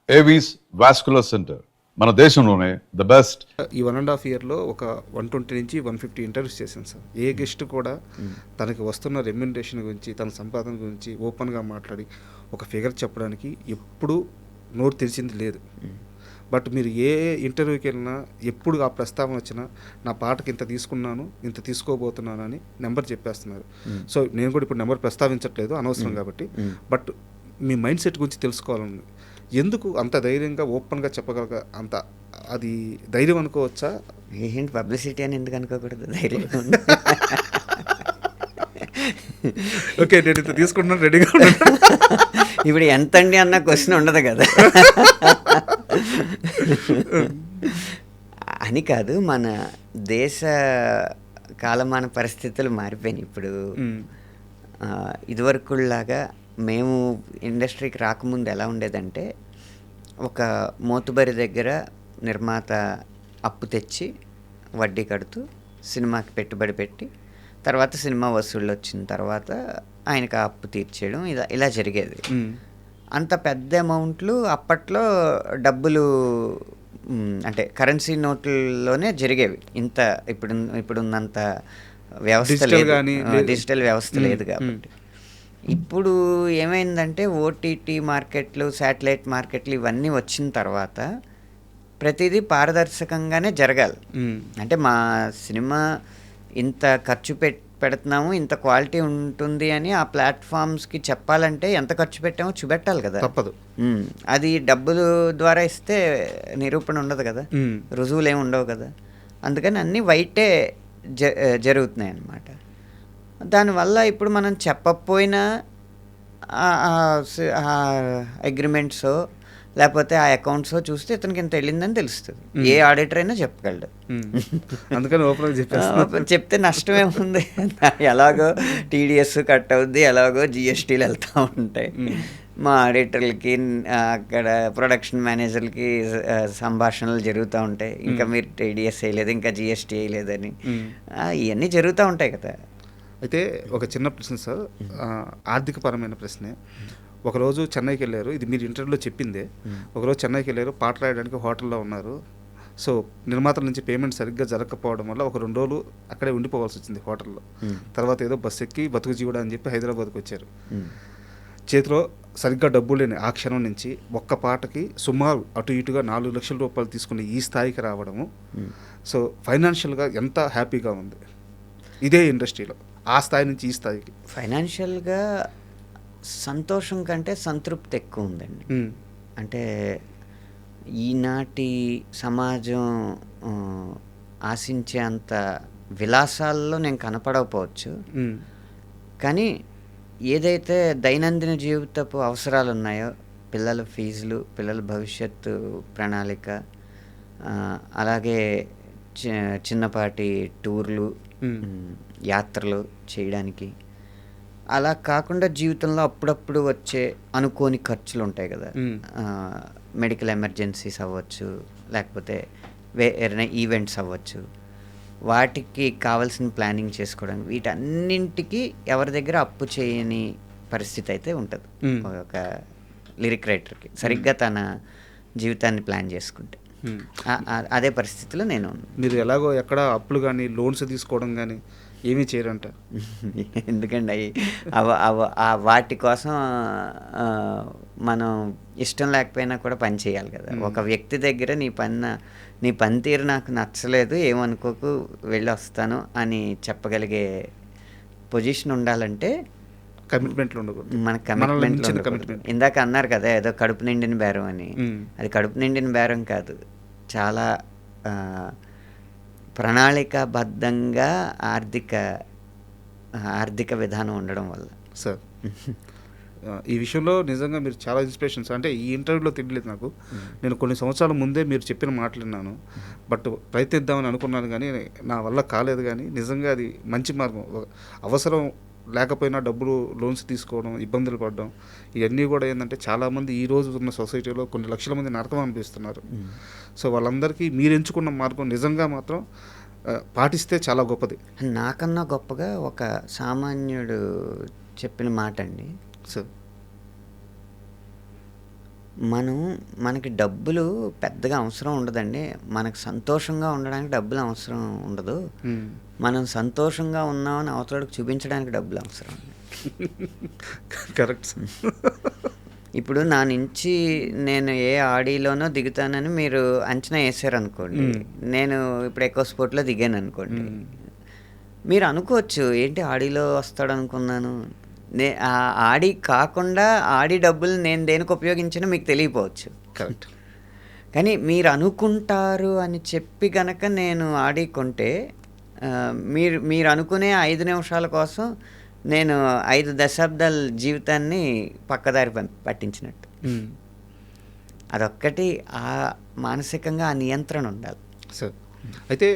Avis vascular centre మన దేశంలోనే the best. ఈ 1.5 ఇయర్లో ఒక 120 నుంచి 150 ఇంటర్వ్యూస్ చేశాను సార్. ఏ గెస్ట్ కూడా తనకి వస్తున్న రెమ్యునరేషన్ గురించి, తన సంపాదన గురించి ఓపెన్గా మాట్లాడి ఒక ఫిగర్ చెప్పడానికి ఎప్పుడూ నోరు తెరిచింది లేదు. బట్ మీరు ఏ ఇంటర్వ్యూకి వెళ్ళినా ఎప్పుడు ఆ ప్రస్తావన వచ్చినా నా పాటకి ఇంత తీసుకున్నాను, ఇంత తీసుకోబోతున్నాను అని నెంబర్ చెప్పేస్తున్నారు. సో నేను కూడా ఇప్పుడు నెంబర్ ప్రస్తావించట్లేదు అనవసరం కాబట్టి. బట్ మీ మైండ్ సెట్ గురించి తెలుసుకోవాలని, ఎందుకు అంత ధైర్యంగా ఓపెన్గా చెప్పగలగా, అంత అది ధైర్యం అనుకోవచ్చా? ఏంటి పబ్లిసిటీ అని ఎందుకు అనుకోకూడదు, ధైర్యం. ఓకే, నేను ఇంత తీసుకుంటున్నాను, రెడీగా ఉన్నాను. ఇప్పుడు ఎంత అండి అన్న క్వశ్చన్ ఉండదు కదా. అని కాదు, మన దేశ కాలమాన పరిస్థితులు మారిపోయినాయి ఇప్పుడు. ఇదివరకులాగా మేము ఇండస్ట్రీకి రాకముందు ఎలా ఉండేదంటే, ఒక మోతుబరి దగ్గర నిర్మాత అప్పు తెచ్చి వడ్డీ కడుతూ సినిమాకి పెట్టుబడి పెట్టి, తర్వాత సినిమా వసూళ్ళు వచ్చిన తర్వాత ఆయనకు ఆ అప్పు తీర్చేయడం, ఇలా జరిగేది. అంత పెద్ద అమౌంట్లు అప్పట్లో డబ్బులు అంటే కరెన్సీ నోట్లలోనే జరిగేవి. ఇంత ఇప్పుడున్నంత వ్యవస్థ లేదు, డిజిటల్ వ్యవస్థ లేదు కాబట్టి. ఇప్పుడు ఏమైందంటే ఓటీటీ మార్కెట్లు, శాటిలైట్ మార్కెట్లు ఇవన్నీ వచ్చిన తర్వాత ప్రతిదీ పారదర్శకంగానే జరగాలి. అంటే మా సినిమా ఇంత ఖర్చు పెడుతున్నాము, ఇంత క్వాలిటీ ఉంటుంది అని ఆ ప్లాట్ఫామ్స్కి చెప్పాలంటే ఎంత ఖర్చు పెట్టామో చూపెట్టాలి కదా, తప్పదు. అది డబ్బులు ద్వారా ఇస్తే నిరూపణ ఉండదు కదా, రుజువులు ఏమి ఉండవు కదా. అందుకని అన్నీ వైటే జరుగుతున్నాయి అన్నమాట. దానివల్ల ఇప్పుడు మనం చెప్పకపోయినా అగ్రిమెంట్స్ లేకపోతే ఆ అకౌంట్స్ చూస్తే ఇతనికి ఇంత వెళ్ళిందని తెలుస్తుంది. ఏ ఆడిటర్ అయినా చెప్పగలడు. అందుకని ఓపెన్ చెప్తే నష్టమేముంది, ఎలాగో టీడీఎస్ కట్ అవుద్ది, ఎలాగో జిఎస్టీలు వెళ్తూ ఉంటాయి. మా ఆడిటర్లకి అక్కడ ప్రొడక్షన్ మేనేజర్లకి సంభాషణలు జరుగుతూ ఉంటాయి. ఇంకా మీరు టీడీఎస్ వేయలేదు, ఇంకా జిఎస్టీ వేయలేదని, ఇవన్నీ జరుగుతూ ఉంటాయి కదా. అయితే ఒక చిన్న ప్రశ్న సార్, ఆర్థికపరమైన ప్రశ్నే. ఒకరోజు చెన్నైకి వెళ్ళారు, ఇది మీరు ఇంటర్వ్యూలో చెప్పిందే. ఒకరోజు చెన్నైకి వెళ్ళారు, పాట రాయడానికి హోటల్లో ఉన్నారు. సో నిర్మాతల నుంచి పేమెంట్ సరిగ్గా జరగకపోవడం వల్ల ఒక 2 రోజులు అక్కడే ఉండిపోవాల్సి వచ్చింది హోటల్లో. తర్వాత ఏదో బస్సు ఎక్కి బతుకు జీవుడా అని చెప్పి హైదరాబాద్కి వచ్చారు. చేతిలో సరిగ్గా డబ్బులు లేని ఆ క్షణం నుంచి ఒక్క పాటకి సుమారు అటు ఇటుగా 4 లక్షల రూపాయలు తీసుకుని ఈ స్థాయికి రావడము, సో ఫైనాన్షియల్గా ఎంత హ్యాపీగా ఉంది ఇదే ఇండస్ట్రీలో, ఆ స్థాయి నుంచి ఈ స్థాయికి? ఫైనాన్షియల్గా సంతోషం కంటే సంతృప్తి ఎక్కువ ఉందండి. అంటే ఈనాటి సమాజం ఆశించే అంత విలాసాల్లో నేను కనపడకపోవచ్చు, కానీ ఏదైతే దైనందిన జీవితపు అవసరాలు ఉన్నాయో, పిల్లల ఫీజులు, పిల్లల భవిష్యత్తు ప్రణాళిక, అలాగే చిన్నపాటి టూర్లు, యాత్రలు చేయడానికి, అలా కాకుండా జీవితంలో అప్పుడప్పుడు వచ్చే అనుకోని ఖర్చులు ఉంటాయి కదా, మెడికల్ ఎమర్జెన్సీస్ అవ్వచ్చు, లేకపోతే ఏదైనా ఈవెంట్స్ అవ్వచ్చు, వాటికి కావాల్సిన ప్లానింగ్ చేసుకోవడానికి, వీటన్నింటికి ఎవరి దగ్గర అప్పు చేయని పరిస్థితి అయితే ఉంటుంది ఒక లిరిక్ రైటర్కి, సరిగ్గా తన జీవితాన్ని ప్లాన్ చేసుకుంటే. అదే పరిస్థితిలో నేను. మీరు ఎలాగో ఎక్కడ అప్పులు కానీ లోన్స్ తీసుకోవడం కానీ ఏమీ చేయరంట? ఎందుకండి, వాటి కోసం మనం ఇష్టం లేకపోయినా కూడా పని చేయాలి కదా. ఒక వ్యక్తి దగ్గర నీ పనితీరు నాకు నచ్చలేదు, ఏమనుకోకు, వెళ్ళి వస్తాను అని చెప్పగలిగే పొజిషన్ ఉండాలంటే కమిట్మెంట్లు ఉండకూడదు, మనకు కమిట్మెంట్. ఇందాక అన్నారు కదా ఏదో కడుపు నిండిన బేరం అని, అది కడుపు నిండిన బేరం కాదు, చాలా ప్రణాళికాబద్ధంగా ఆర్థిక విధానం ఉండడం వల్ల. సార్ ఈ విషయంలో నిజంగా మీరు చాలా ఇన్స్పిరేషన్స్. అంటే ఈ ఇంటర్వ్యూలో తెలియలేదు నాకు, నేను కొన్ని సంవత్సరాల ముందే మీరు చెప్పిన మాట్లాడినాను, బట్ ప్రయత్నిద్దామని అనుకున్నాను కానీ నా వల్ల కాలేదు. కానీ నిజంగా అది మంచి మార్గం. అవసరం లేకపోయినా డబ్బులు లోన్స్ తీసుకోవడం, ఇబ్బందులు పడడం, ఇవన్నీ కూడా ఏంటంటే చాలామంది ఈ రోజు ఉన్న సొసైటీలో కొన్ని లక్షల మంది నరకం అనిపిస్తున్నారు. సో వాళ్ళందరికీ మీరు ఎంచుకున్న మార్గం నిజంగా మాత్రం పాటిస్తే చాలా గొప్పది. నాకన్నా గొప్పగా ఒక సామాన్యుడు చెప్పిన మాట అండి. సార్ మనకి డబ్బులు పెద్దగా అవసరం ఉండదండి. మనకు సంతోషంగా ఉండడానికి డబ్బులు అవసరం ఉండదు. మనం సంతోషంగా ఉన్నామని అవతలకి చూపించడానికి డబ్బులు అవసరం. కరెక్ట్. ఇప్పుడు నా నుంచి నేను ఏ ఆడిలోనో దిగుతానని మీరు అంచనా వేసారనుకోండి, నేను ఇప్పుడు ఎక్కువ స్పోర్ట్లో దిగాను అనుకోండి, మీరు అనుకోవచ్చు ఏంటి ఆడిలో వస్తాడు అనుకున్నాను. ఆ ఆడి కాకుండా ఆడి డబ్బులు నేను దేనికి ఉపయోగించినా మీకు తెలియపోవచ్చు. కరెక్ట్. కానీ మీరు అనుకుంటారు అని చెప్పి గనక నేను ఆడి కొంటే మీరు అనుకునే 5 నిమిషాల కోసం నేను 5 దశాబ్దాల జీవితాన్ని పక్కదారి పట్టించినట్టు. అదొక్కటి మానసికంగా ఆ నియంత్రణ ఉండాలి. సార్ అయితే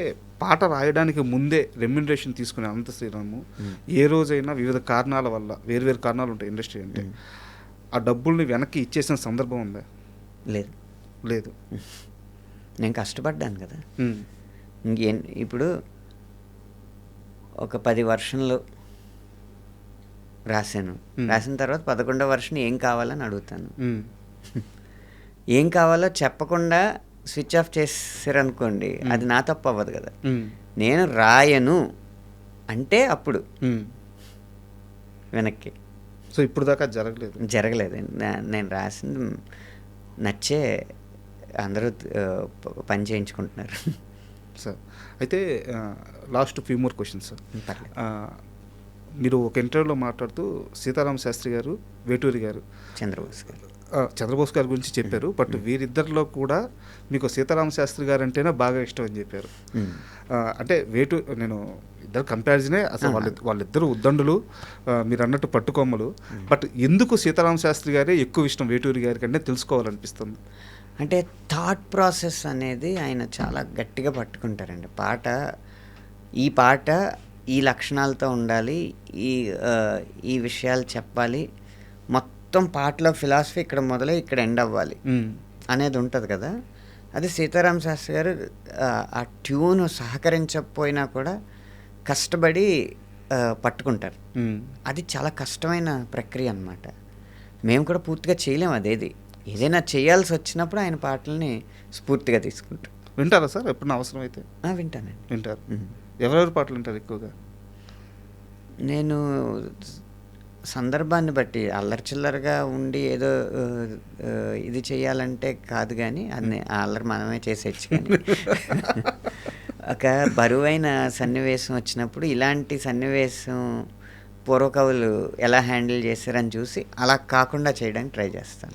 పాట రాయడానికి ముందే రెమ్యునరేషన్ తీసుకునే అనంత శ్రీరాము ఏ రోజైనా వివిధ కారణాల వల్ల, వేరు కారణాలు ఉంటాయి ఇండస్ట్రీ అంటే, ఆ డబ్బుల్ని వెనక్కి ఇచ్చేసిన సందర్భం ఉందా? లేదు. లేదు. నేను కష్టపడ్డాను కదా. ఇప్పుడు ఒక 10 వర్షన్లు రాసిన తర్వాత 11వ వర్షన్ ఏం కావాలని అడుగుతాను. ఏం కావాలో చెప్పకుండా స్విచ్ ఆఫ్ చేసారనుకోండి, అది నా తప్పు అవ్వదు కదా. నేను రాయను అంటే అప్పుడు వెనక్కి. సో ఇప్పుడు దాకా జరగలేదు. నేను రాసింది నచ్చే అందరూ పని చేయించుకుంటున్నారు. సార్ అయితే last few more questions sir. మీరు ఒక ఇంటర్వ్యూలో మాట్లాడుతూ సీతారామ శాస్త్రి గారు, వేటూరి గారు, చంద్రబోస్ గారి గురించి చెప్పారు. బట్ వీరిద్దరిలో కూడా మీకు సీతారామ శాస్త్రి గారు అంటేనే బాగా ఇష్టం అని చెప్పారు. అంటే నేను ఇద్దరు కంపారిజనే, అసలు వాళ్ళిద్దరు ఉద్దండులు, మీరు అన్నట్టు పట్టుకొమ్మలు. బట్ ఎందుకు సీతారామ శాస్త్రి గారే ఎక్కువ ఇష్టం వేటూరి గారి కంటే తెలుసుకోవాలనిపిస్తుంది? అంటే థాట్ ప్రాసెస్ అనేది ఆయన చాలా గట్టిగా పట్టుకుంటారండి. ఈ పాట ఈ లక్షణాలతో ఉండాలి, ఈ విషయాలు చెప్పాలి, మొత్తం పాటలో ఫిలాసఫీ ఇక్కడ మొదలై ఇక్కడ ఎండ్ అవ్వాలి అనేది ఉంటుంది కదా. అది సీతారామ శాస్త్రి గారు ఆ ట్యూన్ సహకరించకపోయినా కూడా కష్టపడి పట్టుకుంటారు. అది చాలా కష్టమైన ప్రక్రియ అన్నమాట. మేము కూడా పూర్తిగా చేయలేము. ఏదైనా చేయాల్సి వచ్చినప్పుడు ఆయన పాటల్ని స్ఫూర్తిగా తీసుకుంటారు. వింటారా సార్ ఎప్పుడన్నా అవసరం అయితే? వింటానండి. వింటారు. ఎవరెవరి పాటలు వింటారు ఎక్కువగా? నేను సందర్భాన్ని బట్టి అల్లరి చిల్లరగా ఉండి ఏదో ఇది చేయాలంటే కాదు, కానీ అది అల్లరి మనమే చేసేయచ్చు. కానీ ఒక బరువైన సన్నివేశం వచ్చినప్పుడు ఇలాంటి సన్నివేశం పూర్వకవులు ఎలా హ్యాండిల్ చేశారని చూసి అలా కాకుండా చేయడానికి ట్రై చేస్తాను.